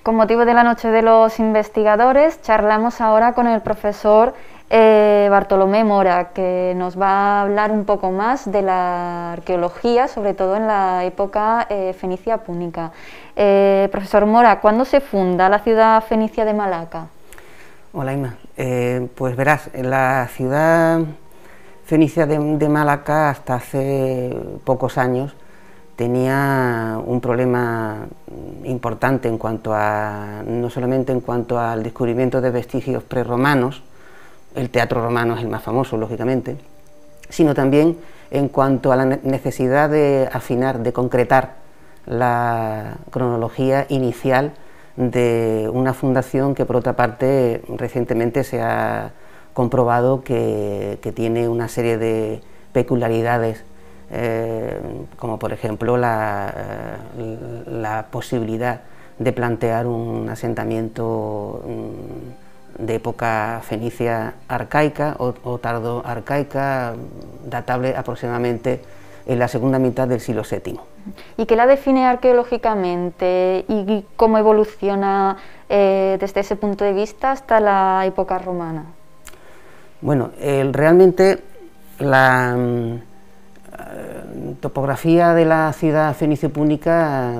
Con motivo de la Noche de los Investigadores, charlamos ahora con el profesor Bartolomé Mora, que nos va a hablar un poco más de la arqueología, sobre todo en la época fenicia púnica. Profesor Mora, ¿cuándo se funda la ciudad fenicia de Malaca? Hola, Inma. Pues verás, la ciudad fenicia de Malaca hasta hace pocos años tenía un problema importante en cuanto a, no solamente en cuanto al descubrimiento de vestigios prerromanos, el teatro romano es el más famoso, lógicamente, sino también en cuanto a la necesidad de afinar, de concretar la cronología inicial de una fundación que, por otra parte, recientemente se ha comprobado que tiene una serie de peculiaridades, como por ejemplo la posibilidad de plantear un asentamiento de época fenicia arcaica o tardo arcaica, datable aproximadamente en la segunda mitad del siglo VII. ¿Y qué la define arqueológicamente y cómo evoluciona desde ese punto de vista hasta la época romana? Bueno, realmente la topografía de la ciudad fenicio-púnica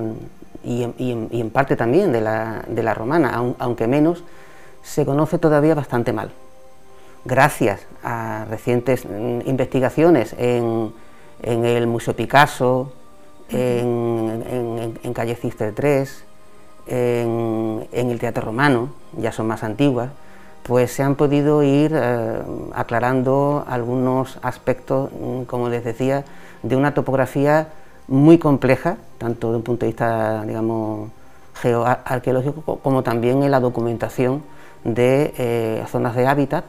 y en parte también de la romana, aunque menos, se conoce todavía bastante mal. Gracias a recientes investigaciones en el Museo Picasso, en Calle Cister III, en el Teatro Romano, ya son más antiguas, pues se han podido ir aclarando algunos aspectos, como les decía, de una topografía muy compleja, tanto desde un punto de vista, digamos, geoarqueológico, como también en la documentación de zonas de hábitat,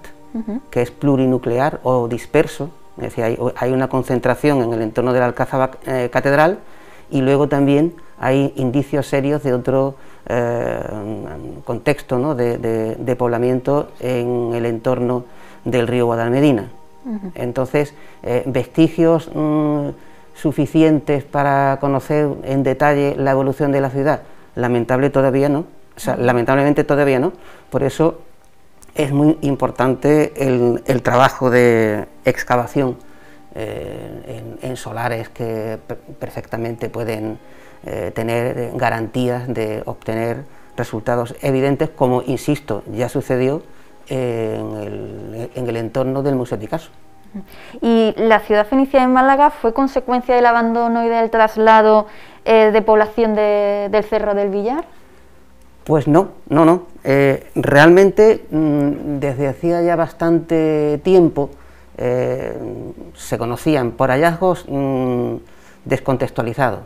que es plurinuclear o disperso, es decir, hay una concentración en el entorno de la Alcázar Catedral y luego también hay indicios serios de otro contexto, ¿no?, de poblamiento en el entorno del río Guadalmedina. Entonces, vestigios suficientes para conocer en detalle la evolución de la ciudad, lamentablemente todavía no, por eso es muy importante el trabajo de excavación en solares que perfectamente pueden tener garantías de obtener resultados evidentes, como, insisto, ya sucedió en el entorno del Museo Picasso. ¿Y la ciudad fenicia de Málaga fue consecuencia del abandono y del traslado de población del Cerro del Villar? Pues no. Realmente desde hacía ya bastante tiempo se conocían por hallazgos descontextualizados.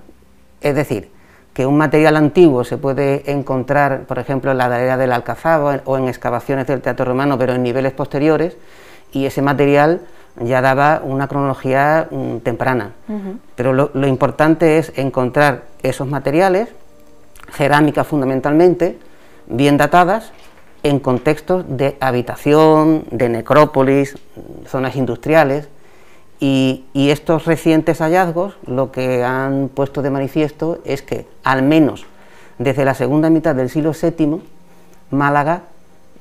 Es decir, que un material antiguo se puede encontrar, por ejemplo, en la ladera del Alcazaba o en excavaciones del Teatro Romano, pero en niveles posteriores, y ese material ya daba una cronología temprana. Pero lo importante es encontrar esos materiales, cerámicas fundamentalmente, bien datadas, en contextos de habitación, de necrópolis, zonas industriales, y estos recientes hallazgos lo que han puesto de manifiesto es que, al menos desde la segunda mitad del siglo VII, Málaga,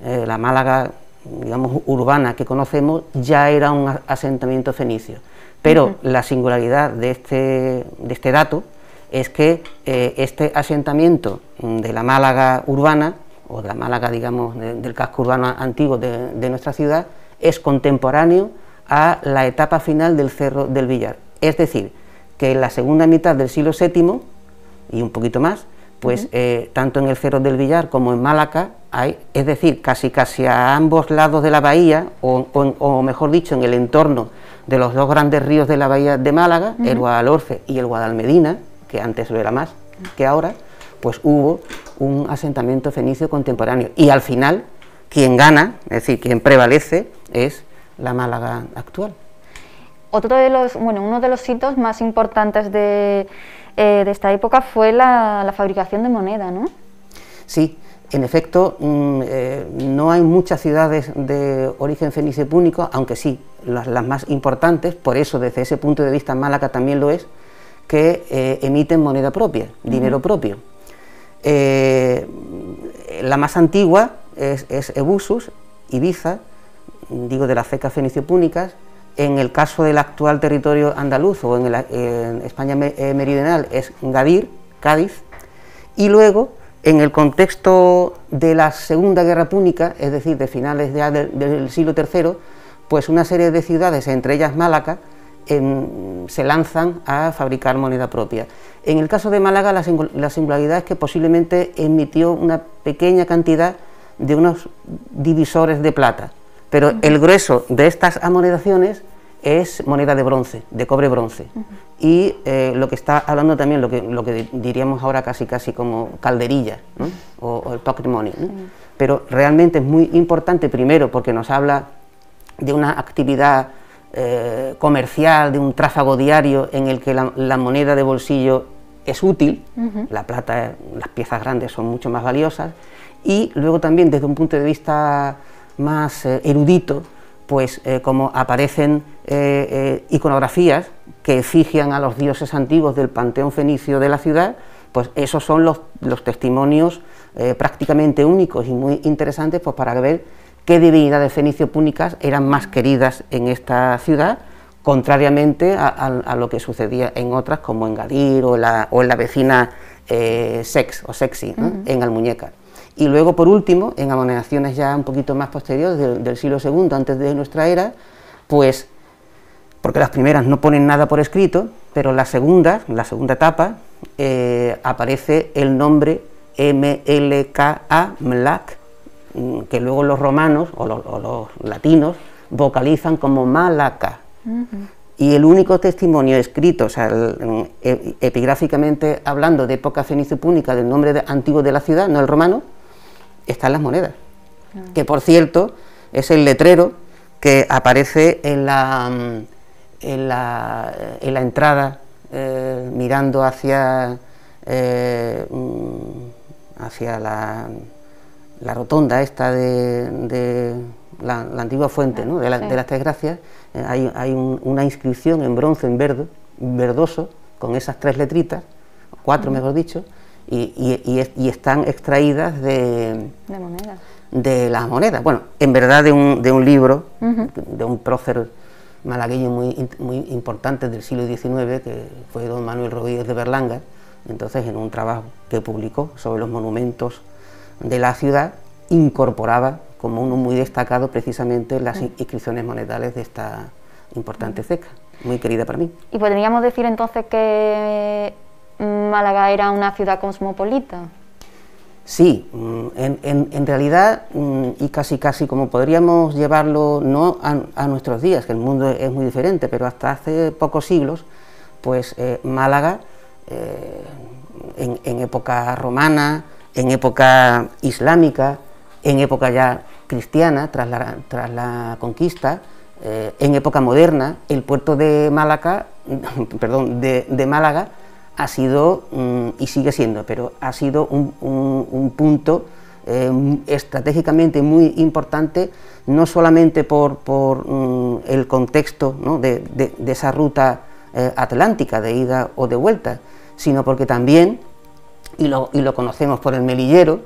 la Málaga, digamos, urbana que conocemos, ya era un asentamiento fenicio. Pero la singularidad de este dato es que este asentamiento de la Málaga urbana, o de la Málaga, digamos, del casco urbano antiguo de nuestra ciudad, es contemporáneo a la etapa final del Cerro del Villar. Es decir, que en la segunda mitad del siglo VII, y un poquito más, pues tanto en el Cerro del Villar como en Málaga hay, es decir, casi a ambos lados de la bahía, o mejor dicho, en el entorno de los dos grandes ríos de la bahía de Málaga, el Guadalhorce y el Guadalmedina, que antes lo era más que ahora, pues hubo un asentamiento fenicio contemporáneo. Y al final, quien gana, es decir, quien prevalece, es la Málaga actual. Uno de los hitos más importantes de esta época fue la fabricación de moneda, ¿no? Sí, en efecto, no hay muchas ciudades de origen fenicio púnico, aunque sí, las más importantes, por eso desde ese punto de vista Málaga también lo es, que emiten moneda propia, dinero propio. La más antigua es Ebusus, Ibiza, digo de las cecas fenicio-púnicas. En el caso del actual territorio andaluz o en España meridional es Gadir, Cádiz, y luego en el contexto de la Segunda Guerra Púnica, es decir, de finales ya del siglo III, pues una serie de ciudades, entre ellas Málaga, se lanzan a fabricar moneda propia. En el caso de Málaga la singularidad es que posiblemente emitió una pequeña cantidad de unos divisores de plata, pero el grueso de estas amonedaciones es moneda de bronce, de cobre-bronce, y lo que está hablando también, lo que diríamos ahora casi como calderilla, ¿no? o el pocket money, ¿no? Pero realmente es muy importante, primero porque nos habla de una actividad comercial, de un tráfago diario en el que la moneda de bolsillo es útil, la plata, las piezas grandes son mucho más valiosas, y luego también desde un punto de vista más erudito, pues como aparecen iconografías que efigian a los dioses antiguos del panteón fenicio de la ciudad, pues esos son los testimonios prácticamente únicos y muy interesantes, pues para ver qué divinidades fenicio-púnicas eran más queridas en esta ciudad, contrariamente a lo que sucedía en otras, como en Gadir o en la vecina Sex o Sexy, ¿no? En Almuñécar. Y luego, por último, en amonedaciones ya un poquito más posteriores, del siglo II, antes de nuestra era, pues, porque las primeras no ponen nada por escrito, pero la segunda etapa, aparece el nombre MLKA, Mlak, que luego los romanos o los latinos vocalizan como Malaca. Y el único testimonio escrito, o sea, epigráficamente hablando de época fenicio-púnica del nombre antiguo de la ciudad, no el romano, está en las monedas, que por cierto es el letrero que aparece en la entrada mirando hacia la rotonda esta de la antigua fuente, ¿no? de las Tres Gracias. Hay una inscripción en bronce, en verdoso, con esas tres letritas, cuatro mejor dicho, y están extraídas de las monedas. Bueno, en verdad de un libro, de un prócer malagueño muy importante del siglo XIX, que fue don Manuel Rodríguez de Berlanga. Entonces, en un trabajo que publicó sobre los monumentos de la ciudad, incorporaba como uno muy destacado precisamente las inscripciones monetales de esta importante ceca, muy querida para mí. ¿Y podríamos decir entonces que Málaga era una ciudad cosmopolita? Sí, en realidad, y casi como podríamos llevarlo, no a nuestros días, que el mundo es muy diferente, pero hasta hace pocos siglos, pues Málaga, en época romana, en época islámica, en época ya cristiana, tras la conquista, en época moderna, el puerto de Málaga, de Málaga, ha sido, y sigue siendo, pero ha sido un punto estratégicamente muy importante, no solamente por el contexto, ¿no? de esa ruta atlántica de ida o de vuelta, sino porque también, y lo conocemos por el Melillero,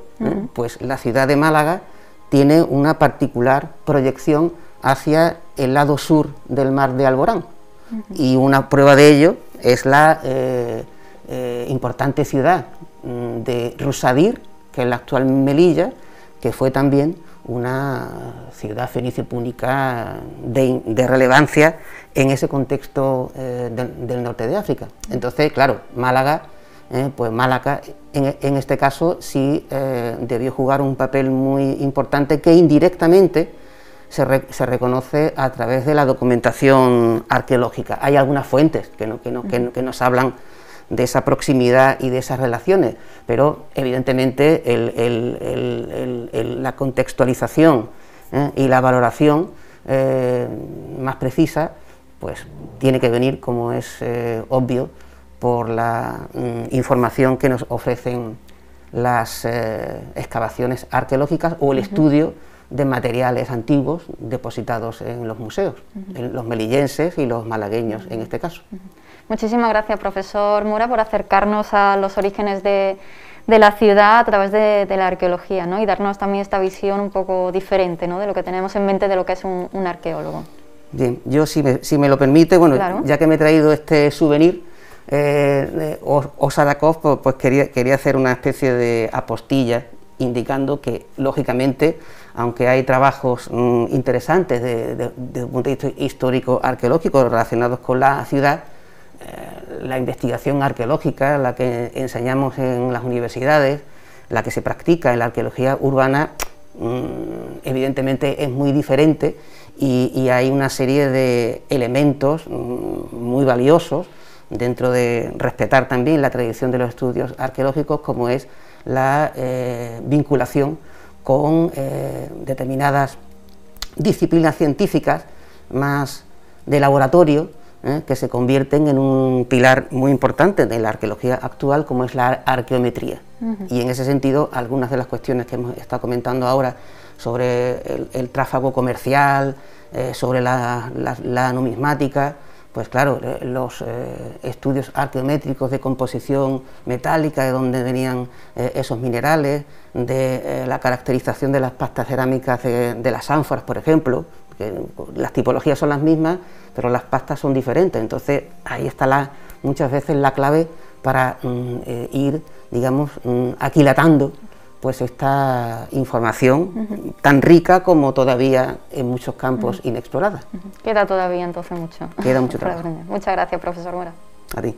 pues la ciudad de Málaga tiene una particular proyección hacia el lado sur del mar de Alborán, y una prueba de ello es la importante ciudad de Rusadir, que es la actual Melilla, que fue también una ciudad fenicio-púnica de relevancia en ese contexto del norte de África. Entonces, claro, Málaga, pues Málaga en este caso sí debió jugar un papel muy importante que indirectamente se reconoce a través de la documentación arqueológica. Hay algunas fuentes que nos hablan de esa proximidad y de esas relaciones, pero evidentemente la contextualización y la valoración más precisa, pues tiene que venir, como es obvio, por la información que nos ofrecen las excavaciones arqueológicas o el estudio de materiales antiguos depositados en los museos, en los melillenses y los malagueños en este caso. Muchísimas gracias, profesor Mura, por acercarnos a los orígenes de de la ciudad a través de la arqueología, ¿no? Y darnos también esta visión un poco diferente, ¿no? De lo que tenemos en mente de lo que es un arqueólogo. Bien, yo si me lo permite, bueno, claro, ya que me he traído este souvenir, Osadakov, pues quería hacer una especie de apostilla indicando que, lógicamente, aunque hay trabajos interesantes desde un punto de vista histórico-arqueológico relacionados con la ciudad, la investigación arqueológica, la que enseñamos en las universidades, la que se practica en la arqueología urbana, evidentemente es muy diferente y hay una serie de elementos muy valiosos dentro de respetar también la tradición de los estudios arqueológicos, como es la vinculación con determinadas disciplinas científicas más de laboratorio, que se convierten en un pilar muy importante de la arqueología actual, como es la arqueometría. Y en ese sentido, algunas de las cuestiones que hemos estado comentando ahora sobre el tráfago comercial, sobre la numismática, pues claro, los estudios arqueométricos de composición metálica, de dónde venían esos minerales, de la caracterización de las pastas cerámicas de las ánforas, por ejemplo, que las tipologías son las mismas, pero las pastas son diferentes. Entonces ahí está muchas veces la clave para ir, digamos, aquilatando pues esta información tan rica como todavía en muchos campos inexplorada. Queda todavía entonces mucho. Queda mucho trabajo. Muchas gracias, profesor Mora. A ti.